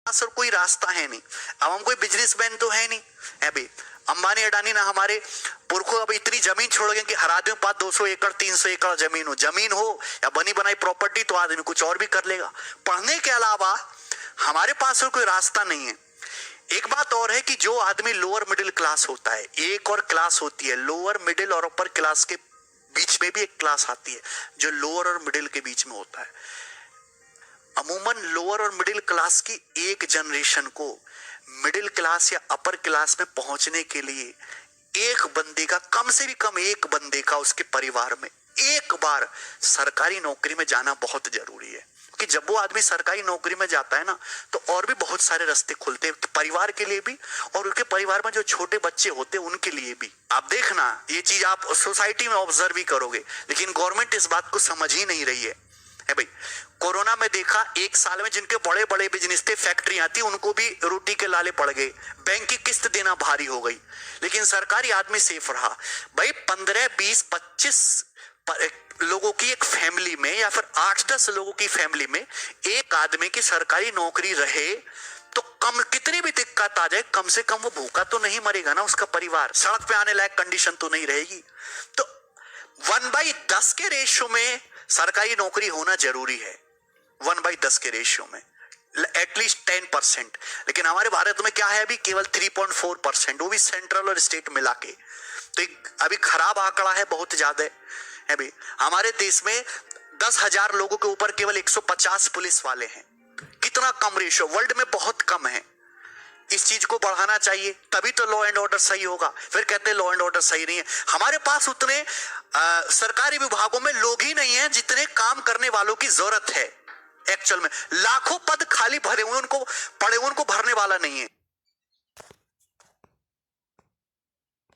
पास और कोई रास्ता है नहीं। अब हम कोई बिजनेसमैन तो है नहीं, है भाई अंबानी अडानी ना हमारे पुरखों अब इतनी जमीन छोड़ गए कि हर आदमी के पास 200 एकड़ 300 एकड़ जमीन हो या बनी बनाई प्रॉपर्टी तो आदमी कुछ और भी कर लेगा। पढ़ने के अलावा हमारे पास और कोई रास्ता नहीं है। एक बात और है कि जो आदमी लोअर मिडिल क्लास होता है, एक और क्लास होती है लोअर मिडिल और अपर क्लास के बीच में भी एक क्लास आती है जो लोअर और मिडिल के बीच में होता है। अमूमन लोअर और मिडिल क्लास की एक जनरेशन को मिडिल क्लास या अपर क्लास में पहुंचने के लिए एक बंदे का, कम से भी कम एक बंदे का उसके परिवार में एक बार सरकारी नौकरी में जाना बहुत जरूरी है। कि जब वो आदमी सरकारी नौकरी में जाता है ना तो और भी बहुत सारे रास्ते खुलते हैं परिवार के लिए भी और उनके परिवार में जो छोटे बच्चे होते हैं उनके लिए भी। आप देखना ये चीज आप सोसाइटी में ऑब्जर्व भी करोगे, लेकिन गवर्नमेंट इस बात को समझ ही नहीं रही है भाई। कोरोना में देखा एक साल में जिनके बड़े बड़े बिजनेस थे, फैक्ट्रियां थी, उनको भी रोटी के लाले पड़ गए, बैंक की किस्त देना भारी हो गई, लेकिन सरकारी आदमी सेफ रहा। भाई 15, 20, 25 लोगों की एक फैमिली में या फिर 8-10 लोगों की फैमिली में एक आदमी की सरकारी नौकरी रहे तो कम कितनी भी दिक्कत आ जाए कम से कम वो भूखा तो नहीं मरेगा ना, उसका परिवार सड़क पे आने लायक कंडीशन तो नहीं रहेगी। तो 1/10 के रेशियो में सरकारी नौकरी होना जरूरी है, 1/10 के रेशियो में एटलीस्ट 10%। लेकिन हमारे भारत में क्या है अभी केवल 3.4%, वो भी सेंट्रल और स्टेट मिला के। तो एक अभी खराब आंकड़ा है, बहुत ज्यादा है भाई। हमारे देश में 10,000 लोगों के ऊपर केवल 150 पुलिस वाले हैं। कितना कम रेशियो, वर्ल्ड में बहुत कम है। इस चीज को बढ़ाना चाहिए तभी तो लॉ एंड ऑर्डर सही होगा। फिर कहते हैं लॉ एंड ऑर्डर सही नहीं है। हमारे पास उतने सरकारी विभागों में लोग ही नहीं हैं जितने काम करने वालों की जरूरत है। एक्चुअल में लाखों पद खाली भरे हुए, उनको पड़े हुए, उनको भरने वाला नहीं है।